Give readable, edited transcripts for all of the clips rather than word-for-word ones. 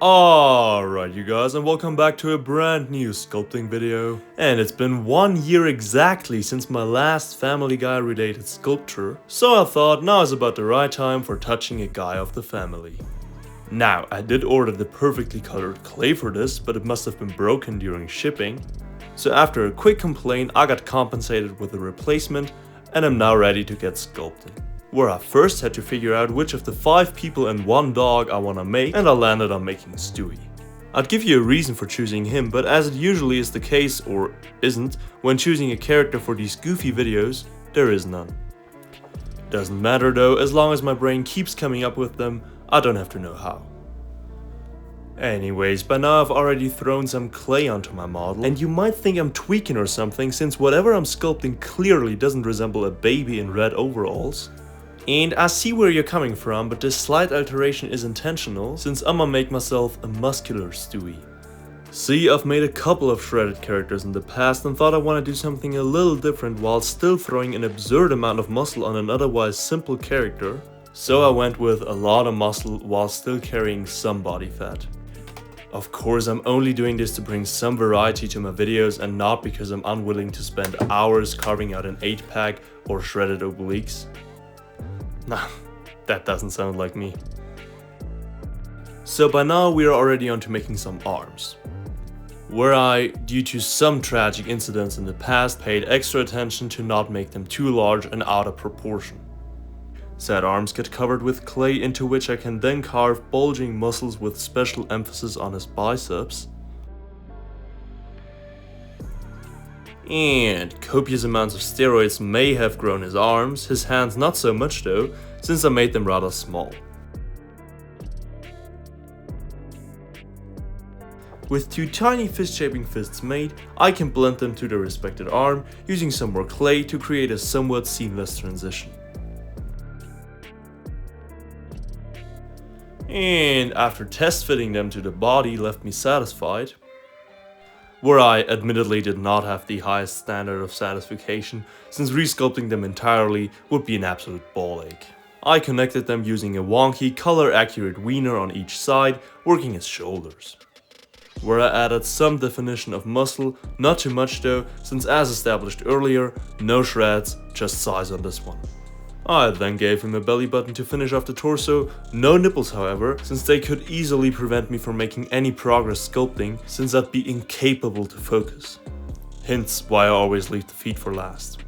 Alright you guys, and welcome back to a brand new sculpting video. And it's been 1 year exactly since my last Family Guy related sculpture, so I thought now is about the right time for touching a guy of the family. Now, I did order the perfectly colored clay for this, but it must have been broken during shipping. So after a quick complaint, I got compensated with a replacement, and I'm now ready to get sculpting. Where I first had to figure out which of the 5 people and 1 dog I wanna make, and I landed on making Stewie. I'd give you a reason for choosing him, but as it usually is the case, or isn't, when choosing a character for these goofy videos, there is none. Doesn't matter though, as long as my brain keeps coming up with them, I don't have to know how. Anyways, by now I've already thrown some clay onto my model, and you might think I'm tweaking or something since whatever I'm sculpting clearly doesn't resemble a baby in red overalls. And I see where you're coming from, but this slight alteration is intentional, since I'ma make myself a muscular Stewie. See, I've made a couple of shredded characters in the past and thought I want to do something a little different while still throwing an absurd amount of muscle on an otherwise simple character. So I went with a lot of muscle while still carrying some body fat. Of course, I'm only doing this to bring some variety to my videos and not because I'm unwilling to spend hours carving out an 8-pack or shredded obliques. Nah, that doesn't sound like me. So by now we are already on to making some arms. Where I, due to some tragic incidents in the past, paid extra attention to not make them too large and out of proportion. Said arms get covered with clay into which I can then carve bulging muscles with special emphasis on his biceps. And copious amounts of steroids may have grown his arms, his hands not so much though, since I made them rather small. With 2 tiny fist-shaping fists made, I can blend them to the respected arm, using some more clay to create a somewhat seamless transition. And after test fitting them to the body left me satisfied. Where I admittedly did not have the highest standard of satisfaction, since resculpting them entirely would be an absolute ball ache. I connected them using a wonky, color-accurate wiener on each side, working as shoulders. Where I added some definition of muscle, not too much though, since as established earlier, no shreds, just size on this one. I then gave him a belly button to finish off the torso, no nipples however, since they could easily prevent me from making any progress sculpting, since I'd be incapable to focus. Hence why I always leave the feet for last.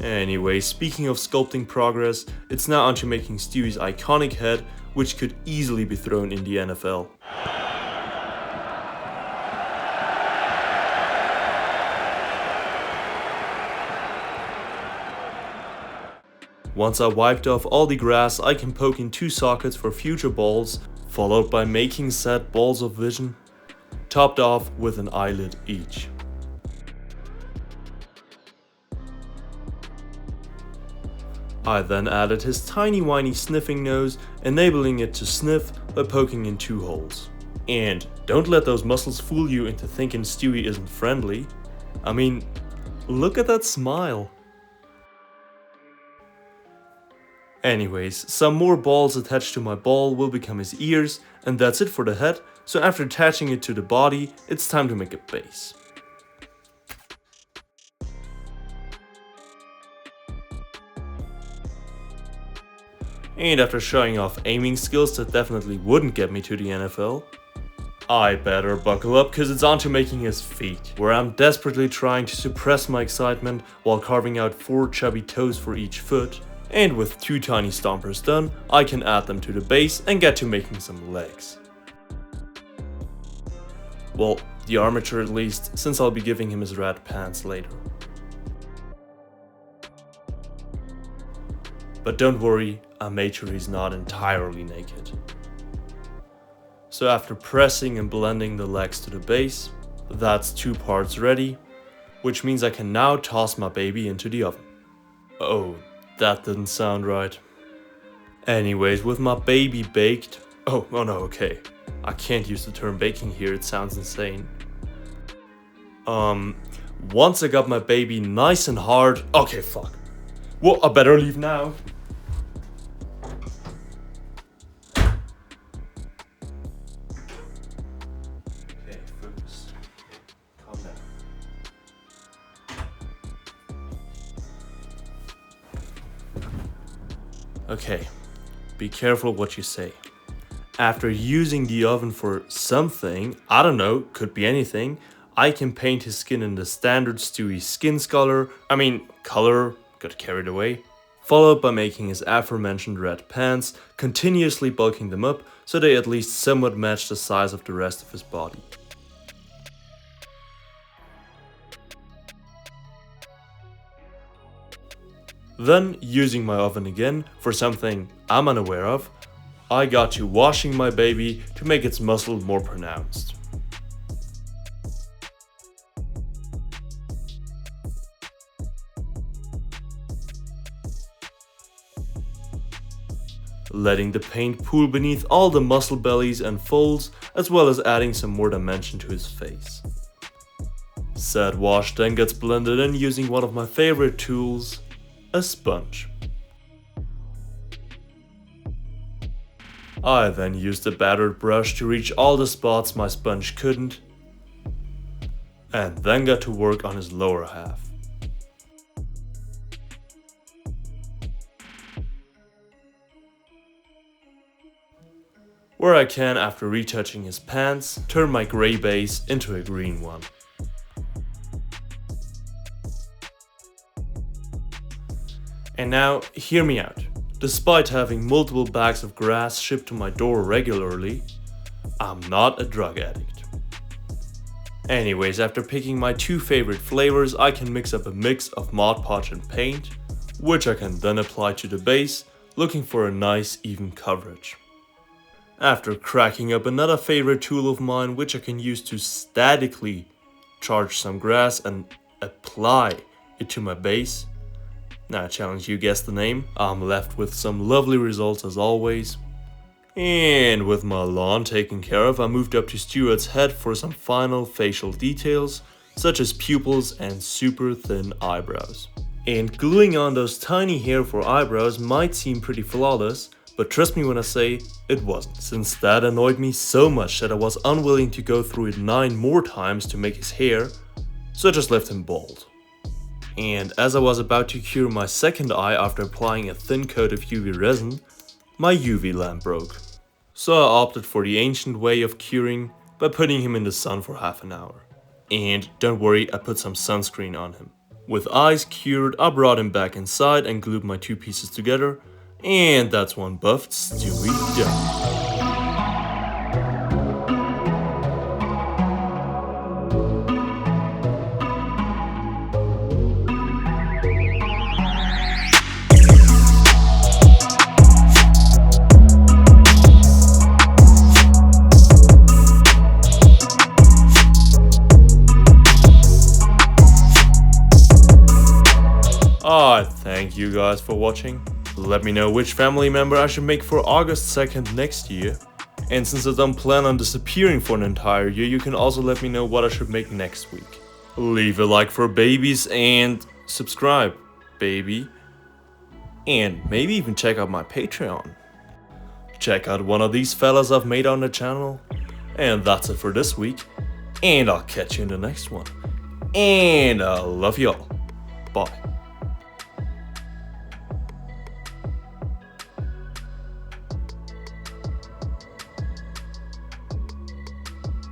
Anyway, speaking of sculpting progress, it's now onto making Stewie's iconic head, which could easily be thrown in the NFL. Once I wiped off all the grass, I can poke in 2 sockets for future balls, followed by making said balls of vision, topped off with an eyelid each. I then added his tiny whiny sniffing nose, enabling it to sniff by poking in 2 holes. And don't let those muscles fool you into thinking Stewie isn't friendly. I mean, look at that smile. Anyways, some more balls attached to my ball will become his ears, and that's it for the head, so after attaching it to the body, it's time to make a base. And after showing off aiming skills that definitely wouldn't get me to the NFL, I better buckle up cause it's on to making his feet, where I'm desperately trying to suppress my excitement while carving out 4 chubby toes for each foot. And with 2 tiny stompers done, I can add them to the base and get to making some legs. Well, the armature at least, since I'll be giving him his red pants later. But don't worry, I made sure he's not entirely naked. So after pressing and blending the legs to the base, that's 2 parts ready, which means I can now toss my baby into the oven. Oh, that didn't sound right. Anyways, with my baby baked... Oh no, okay. I can't use the term baking here, it sounds insane. Once I got my baby nice and hard... Okay, fuck. Well, I better leave now. focus. Calm down. Okay, be careful what you say. After using the oven for something, I don't know, could be anything, I can paint his skin in the standard Stewie skin color, got carried away. Followed by making his aforementioned red pants, continuously bulking them up so they at least somewhat match the size of the rest of his body. Then, using my oven again for something I'm unaware of, I got to washing my baby to make its muscle more pronounced. Letting the paint pool beneath all the muscle bellies and folds, as well as adding some more dimension to his face. Said wash then gets blended in using one of my favorite tools, a sponge. I then used a battered brush to reach all the spots my sponge couldn't, and then got to work on his lower half. Where I can, after retouching his pants, turn my grey base into a green one. And now, hear me out. Despite having multiple bags of grass shipped to my door regularly, I'm not a drug addict. Anyways, after picking my two favorite flavors, I can mix up a mix of Mod Podge and paint, which I can then apply to the base, looking for a nice even coverage. After cracking up another favorite tool of mine, which I can use to statically charge some grass and apply it to my base, now I challenge you guess the name, I'm left with some lovely results as always. And with my lawn taken care of, I moved up to Stuart's head for some final facial details, such as pupils and super thin eyebrows. And gluing on those tiny hair for eyebrows might seem pretty flawless, but trust me when I say it wasn't, since that annoyed me so much that I was unwilling to go through it 9 more times to make his hair, so I just left him bald. And as I was about to cure my second eye after applying a thin coat of UV resin, my UV lamp broke. So I opted for the ancient way of curing by putting him in the sun for half an hour. And don't worry, I put some sunscreen on him. With eyes cured, I brought him back inside and glued my two pieces together. And that's one buffed Stewie done. Thank you guys for watching. Let me know which family member I should make for August 2nd next year. And since I don't plan on disappearing for an entire year, you can also let me know what I should make next week. Leave a like for babies and subscribe, baby. And maybe even check out my Patreon. Check out one of these fellas I've made on the channel. And that's it for this week. And I'll catch you in the next one. And I love y'all. Bye.